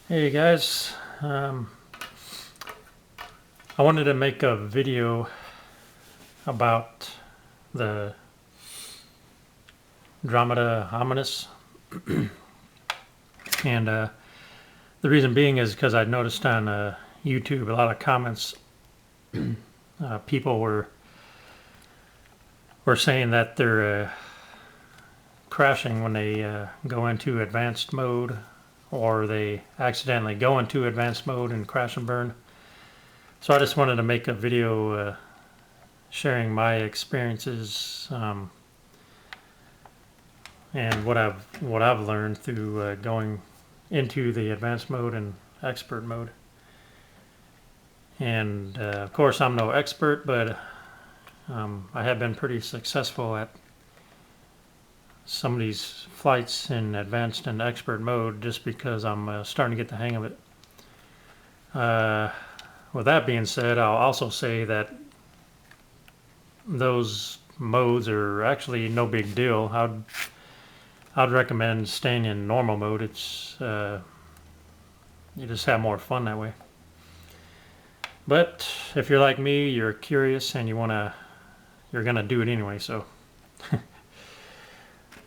Hey guys, I wanted to make a video about the dromida ominus, and the reason being is because I noticed on YouTube a lot of comments. People were saying that they're crashing when they go into advanced mode, or they accidentally go into advanced mode and crash and burn. So I just wanted to make a video sharing my experiences and what I've learned through going into the advanced mode and expert mode. And of course, I'm no expert, but I have been pretty successful at some of these flights in advanced and expert mode, just because I'm starting to get the hang of it. With that being said, I'll also say that those modes are actually no big deal. I'd recommend staying in normal mode. It's you just have more fun that way. But if you're like me, you're curious and you're gonna do it anyway. So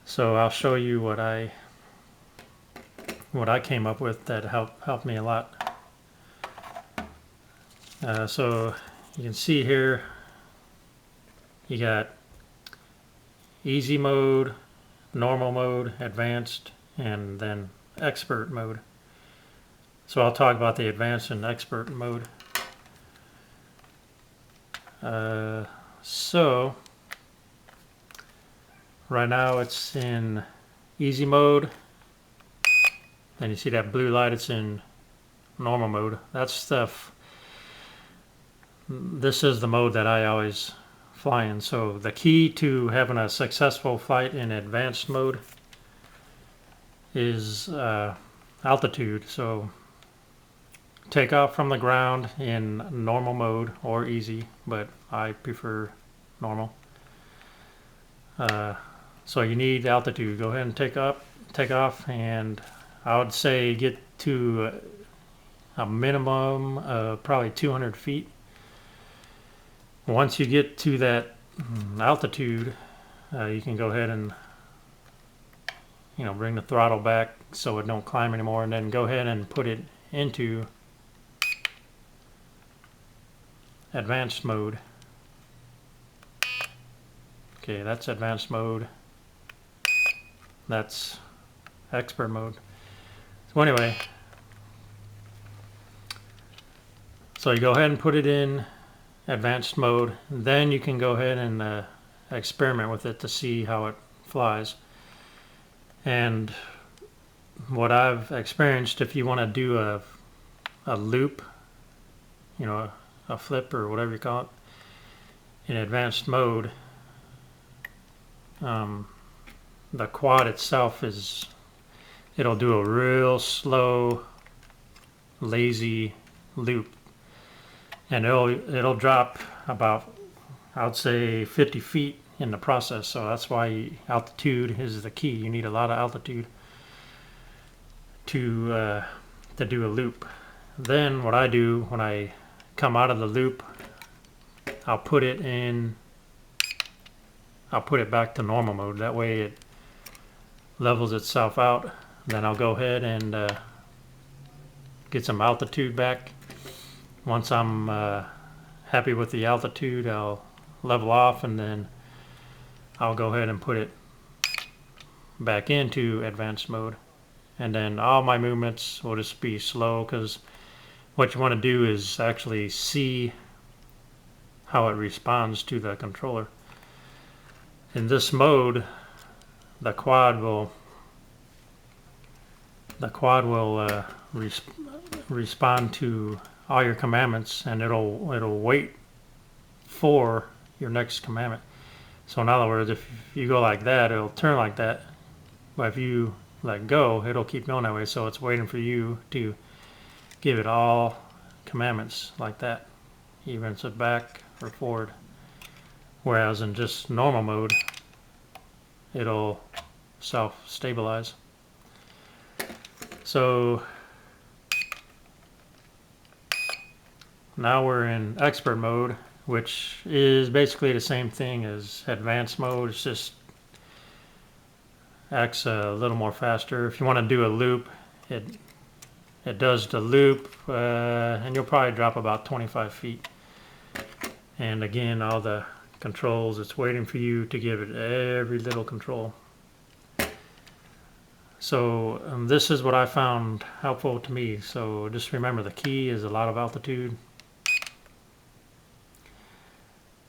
so I'll show you what I came up with that helped me a lot. So you can see here, you got easy mode, normal mode, advanced, and then expert mode. So I'll talk about the advanced and expert mode. So right now it's in easy mode. Then you see that blue light, it's in normal mode. That's stuff. This is the mode that I always fly in. So the key to having a successful flight in advanced mode is altitude. So take off from the ground in normal mode or easy, but I prefer normal. So you need altitude. Go ahead and take off, and I would say get to a minimum of probably 200 feet. Once you get to that altitude, you can go ahead and bring the throttle back so it don't climb anymore, and then go ahead and put it into advanced mode. Okay, that's advanced mode. That's expert mode. So anyway, so you go ahead and put it in advanced mode, then you can go ahead and experiment with it to see how it flies. And what I've experienced, if you want to do a loop, a flip or whatever you call it, in advanced mode, the quad itself it'll do a real slow, lazy loop, and it'll drop about, I'd say, 50 feet in the process. So that's why altitude is the key. You need a lot of altitude to do a loop. Then what I do when I come out of the loop, I'll put it back to normal mode. That way it levels itself out. Then I'll go ahead and get some altitude back. Once I'm happy with the altitude, I'll level off, and then I'll go ahead and put it back into advanced mode. And then all my movements will just be slow, because what you want to do is actually see how it responds to the controller. In this mode, the quad will respond to all your commandments, and it'll wait for your next commandment. So in other words, if you go like that, it'll turn like that, but if you let go, it'll keep going that way. So it's waiting for you to give it all commandments like that, even if it's back or forward. Whereas in just normal mode, it'll self-stabilize. So now we're in expert mode, which is basically the same thing as advanced mode. It's just acts a little more faster. If you want to do a loop, it does the loop, and you'll probably drop about 25 feet. And again, all the controls, it's waiting for you to give it every little control. So this is what I found helpful to me. So just remember, the key is a lot of altitude.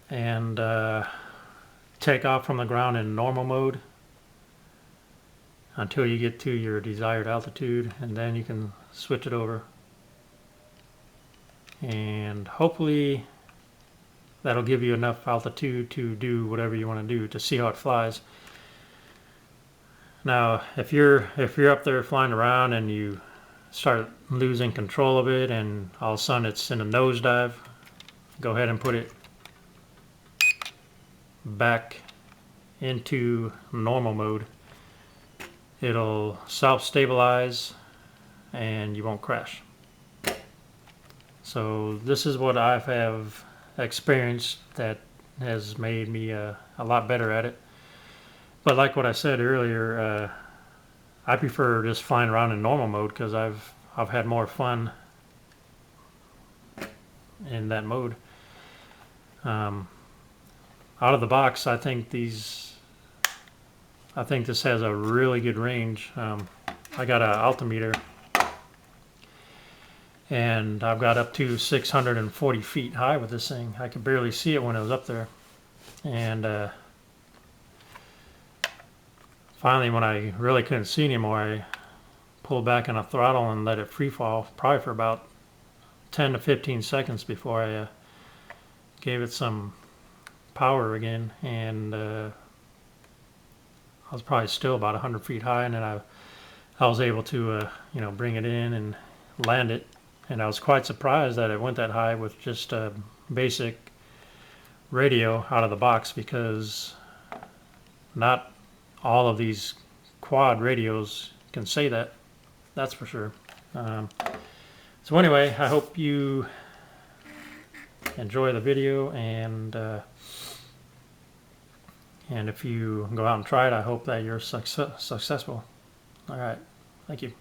And take off from the ground in normal mode until you get to your desired altitude, and then you can switch it over. And hopefully that'll give you enough altitude to do whatever you want to do, to see how it flies. Now, if you're up there flying around and you start losing control of it and all of a sudden it's in a nosedive, go ahead and put it back into normal mode. It'll self-stabilize and you won't crash. So this is what I have experienced that has made me a lot better at it. But like what I said earlier, I prefer just flying around in normal mode because I've had more fun in that mode. Out of the box, I think this has a really good range. I got an altimeter, and I've got up to 640 feet high with this thing. I could barely see it when it was up there. And finally, when I really couldn't see anymore, I pulled back on the throttle and let it free fall, probably for about 10 to 15 seconds before I gave it some power again. And I was probably still about 100 feet high, and then I was able to bring it in and land it. And I was quite surprised that it went that high with just a basic radio out of the box, because not all of these quad radios can say that. That's for sure. So anyway, I hope you enjoy the video, and if you go out and try it, I hope that you're successful. All right, thank you.